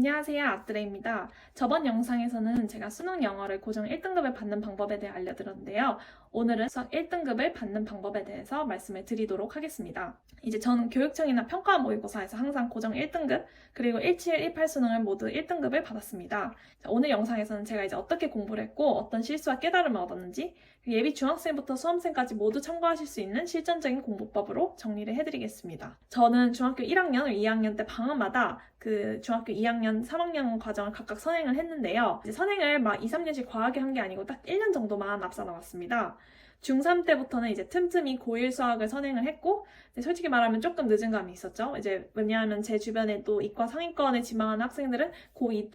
안녕하세요, 아뜨레입니다. 저번 영상에서는 제가 수능 영어를 고정 1등급을 받는 방법에 대해 알려드렸는데요. 오늘은 수학 1등급을 받는 방법에 대해서 말씀을 드리도록 하겠습니다. 이제 저는 교육청이나 평가 모의고사에서 항상 고정 1등급, 그리고 17, 18 수능을 모두 1등급을 받았습니다. 오늘 영상에서는 제가 이제 어떻게 공부를 했고 어떤 실수와 깨달음을 얻었는지, 예비 중학생부터 수험생까지 모두 참고하실 수 있는 실전적인 공부법으로 정리를 해드리겠습니다. 저는 중학교 1학년, 2학년 때 방학마다 그 중학교 2학년, 3학년 과정을 각각 선행을 했는데요. 이제 선행을 막 2, 3년씩 과하게 한 게 아니고 딱 1년 정도만 앞서 나왔습니다. 중3 때부터는 이제 틈틈이 고1 수학을 선행을 했고, 솔직히 말하면 조금 늦은 감이 있었죠. 이제 왜냐하면 제 주변에 또 이과 상위권에 지망하는 학생들은 고2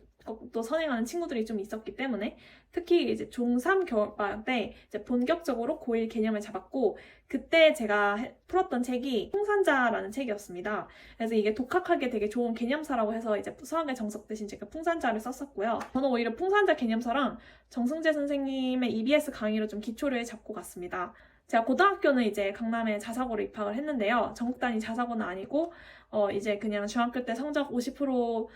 또 선행하는 친구들이 좀 있었기 때문에, 특히 이제 중3 겨울방학 때 이제 본격적으로 고1 개념을 잡았고, 그때 제가 풀었던 책이 풍산자라는 책이었습니다. 그래서 이게 독학하기에 되게 좋은 개념서라고 해서 이제 수학의 정석 대신 제가 풍산자를 썼었고요. 저는 오히려 풍산자 개념서랑 정승재 선생님의 EBS 강의로 좀 기초를 잡고 갔습니다. 제가 고등학교는 이제 강남에 자사고로 입학을 했는데요. 전국단위 자사고는 아니고 이제 그냥 중학교 때 성적 50%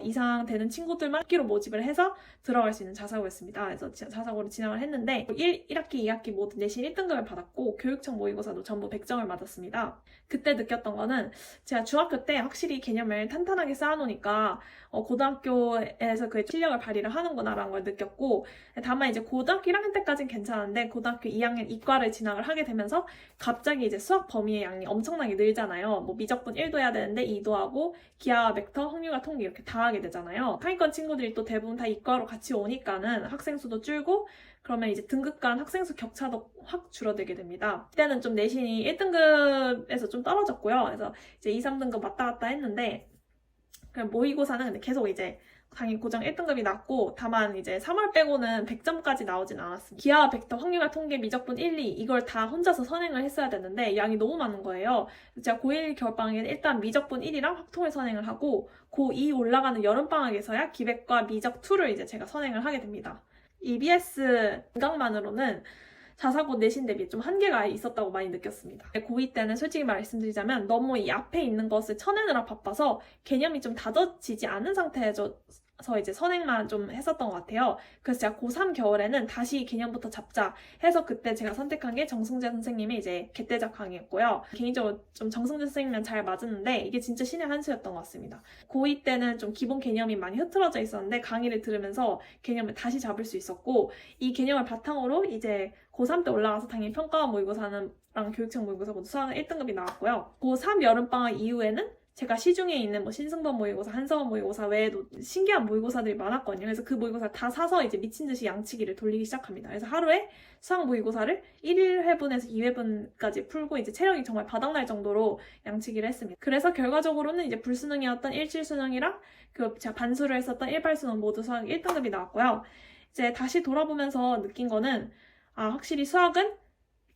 이상 되는 친구들만 학기로 모집을 해서 들어갈 수 있는 자사고였습니다. 그래서 자사고를 진학을 했는데 1학기, 2학기 모두 내신 1등급을 받았고 교육청 모의고사도 전부 100점을 맞았습니다. 그때 느꼈던 거는 제가 중학교 때 확실히 개념을 탄탄하게 쌓아놓으니까 고등학교에서 그 실력을 발휘를 하는구나라는 걸 느꼈고, 다만 이제 고등학교 1학년 때까지는 괜찮은데 고등학교 2학년 이과를 진학을 하게 되면서 갑자기 이제 수학 범위의 양이 엄청나게 늘잖아요. 뭐 미적분 1도 해야 되는데 2도 하고 기하, 벡터, 확률과 통계 이렇게 다 하게 되잖아요. 상위권 친구들이 또 대부분 다 이과로 같이 오니까는 학생 수도 줄고, 그러면 이제 등급 간 학생 수 격차도 확 줄어들게 됩니다. 그때는 좀 내신이 1등급에서 좀 떨어졌고요. 그래서 이제 2, 3등급 왔다 갔다 했는데, 모의고사는 근데 계속 이제 당연히 고정 1등급이 났고, 다만 이제 3월 빼고는 100점까지 나오진 않았습니다. 기하, 벡터, 확률과 통계, 미적분 1, 2 이걸 다 혼자서 선행을 했어야 되는데 양이 너무 많은 거예요. 제가 고1 겨울방학에는 일단 미적분 1이랑 확통을 선행을 하고, 고2 올라가는 여름방학에서야 기백과 미적 2를 이제 제가 선행을 하게 됩니다. EBS 인강만으로는 자사고 내신 대비 좀 한계가 있었다고 많이 느꼈습니다. 고2 때는 솔직히 말씀드리자면 너무 이 앞에 있는 것을 쳐내느라 바빠서 개념이 좀 다져지지 않은 상태에서 이제 선행만 좀 했었던 것 같아요. 그래서 제가 고3 겨울에는 다시 개념부터 잡자 해서 그때 제가 선택한 게 정승재 선생님의 이제 개떼작 강의였고요. 개인적으로 좀 정승재 선생님이랑 잘 맞았는데 이게 진짜 신의 한 수였던 것 같습니다. 고2 때는 좀 기본 개념이 많이 흐트러져 있었는데 강의를 들으면서 개념을 다시 잡을 수 있었고, 이 개념을 바탕으로 이제 고3 때 올라가서 당연히 평가원 모의고사랑 교육청 모의고사 모두 수학은 1등급이 나왔고요. 고3 여름방학 이후에는 제가 시중에 있는 뭐 신승범 모의고사, 한서원 모의고사 외에도 신기한 모의고사들이 많았거든요. 그래서 그 모의고사 다 사서 이제 미친 듯이 양치기를 돌리기 시작합니다. 그래서 하루에 수학 모의고사를 1회분에서 2회분까지 풀고 이제 체력이 정말 바닥날 정도로 양치기를 했습니다. 그래서 결과적으로는 이제 불수능이었던 17수능이랑 제가 반수를 했었던 18수능 모두 수학 1등급이 나왔고요. 이제 다시 돌아보면서 느낀 거는 확실히 수학은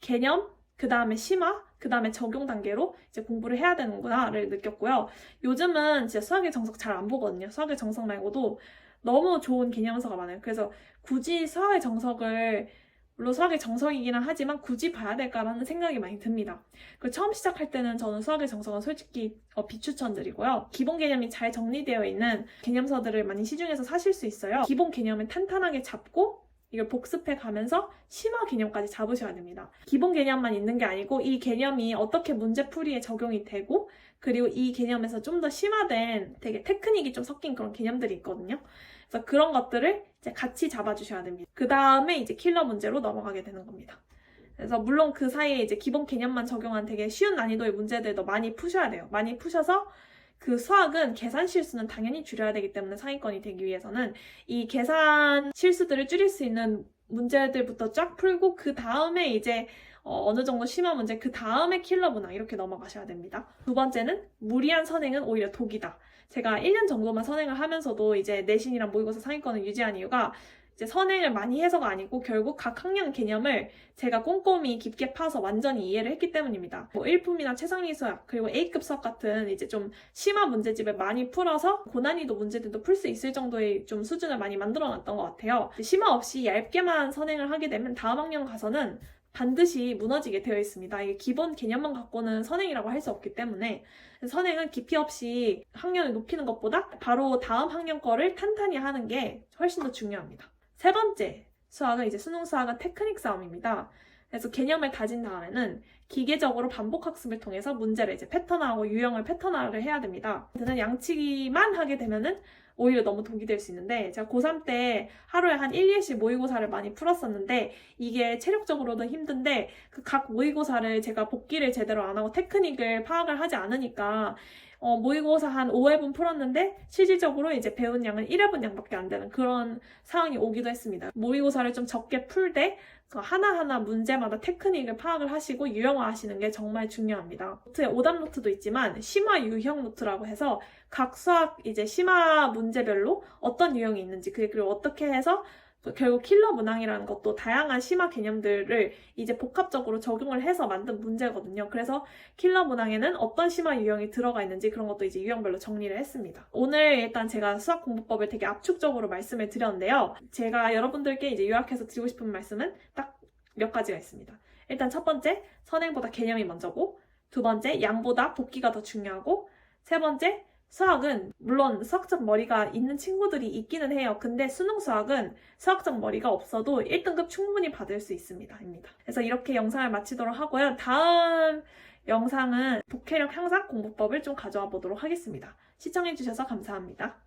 개념, 그 다음에 심화, 그 다음에 적용 단계로 이제 공부를 해야 되는구나를 느꼈고요. 요즘은 진짜 수학의 정석 잘 안 보거든요. 수학의 정석 말고도 너무 좋은 개념서가 많아요. 그래서 굳이 수학의 정석을, 물론 수학의 정석이기는 하지만 굳이 봐야 될까라는 생각이 많이 듭니다. 그리고 처음 시작할 때는 저는 수학의 정석은 솔직히 비추천드리고요. 기본 개념이 잘 정리되어 있는 개념서들을 많이 시중에서 사실 수 있어요. 기본 개념을 탄탄하게 잡고 이걸 복습해 가면서 심화 개념까지 잡으셔야 됩니다. 기본 개념만 있는 게 아니고 이 개념이 어떻게 문제풀이에 적용이 되고, 그리고 이 개념에서 좀 더 심화된 되게 테크닉이 좀 섞인 그런 개념들이 있거든요. 그래서 그런 것들을 이제 같이 잡아주셔야 됩니다. 그 다음에 이제 킬러 문제로 넘어가게 되는 겁니다. 그래서 물론 그 사이에 이제 기본 개념만 적용한 되게 쉬운 난이도의 문제들도 많이 푸셔야 돼요. 많이 푸셔서 그 수학은 계산 실수는 당연히 줄여야 되기 때문에 상위권이 되기 위해서는 이 계산 실수들을 줄일 수 있는 문제들부터 쫙 풀고, 그 다음에 이제 어느 정도 심한 문제, 그 다음에 킬러 문항 이렇게 넘어가셔야 됩니다. 두 번째는 무리한 선행은 오히려 독이다. 제가 1년 정도만 선행을 하면서도 이제 내신이랑 모의고사 상위권을 유지한 이유가 이제 선행을 많이 해서가 아니고 결국 각 학년 개념을 제가 꼼꼼히 깊게 파서 완전히 이해를 했기 때문입니다. 뭐 1품이나 최상위 수학, 그리고 A급 수학 같은 이제 좀 심화 문제집을 많이 풀어서 고난이도 문제들도 풀 수 있을 정도의 좀 수준을 많이 만들어 놨던 것 같아요. 심화 없이 얇게만 선행을 하게 되면 다음 학년 가서는 반드시 무너지게 되어 있습니다. 이게 기본 개념만 갖고는 선행이라고 할 수 없기 때문에 선행은 깊이 없이 학년을 높이는 것보다 바로 다음 학년 거를 탄탄히 하는 게 훨씬 더 중요합니다. 세 번째 수학은 이제 수능 수학은 테크닉 싸움입니다. 그래서 개념을 다진 다음에는 기계적으로 반복 학습을 통해서 문제를 이제 패턴화하고 유형을 패턴화를 해야 됩니다. 저는 양치기만 하게 되면은 오히려 너무 독이 될 수 있는데 제가 고3 때 하루에 한 1일씩 모의고사를 많이 풀었었는데 이게 체력적으로도 힘든데 그 각 모의고사를 제가 복기를 제대로 안 하고 테크닉을 파악을 하지 않으니까 모의고사 한 5회분 풀었는데 실질적으로 이제 배운 양은 1회분 양밖에 안 되는 그런 상황이 오기도 했습니다. 모의고사를 좀 적게 풀되 하나하나 문제마다 테크닉을 파악을 하시고 유형화 하시는 게 정말 중요합니다. 노트에 오답 노트도 있지만 심화 유형 노트라고 해서 각 수학 이제 심화 문제별로 어떤 유형이 있는지 그리고 어떻게 해서 결국 킬러 문항이라는 것도 다양한 심화 개념들을 이제 복합적으로 적용을 해서 만든 문제거든요. 그래서 킬러 문항에는 어떤 심화 유형이 들어가 있는지 그런 것도 이제 유형별로 정리를 했습니다. 오늘 일단 제가 수학 공부법을 되게 압축적으로 말씀을 드렸는데요. 제가 여러분들께 이제 요약해서 드리고 싶은 말씀은 딱 몇 가지가 있습니다. 일단 첫 번째, 선행보다 개념이 먼저고, 두 번째, 양보다 복기가 더 중요하고, 세 번째, 수학은 물론 수학적 머리가 있는 친구들이 있기는 해요. 근데 수능 수학은 수학적 머리가 없어도 1등급 충분히 받을 수 있습니다. 그래서 이렇게 영상을 마치도록 하고요. 다음 영상은 독해력 향상 공부법을 좀 가져와 보도록 하겠습니다. 시청해주셔서 감사합니다.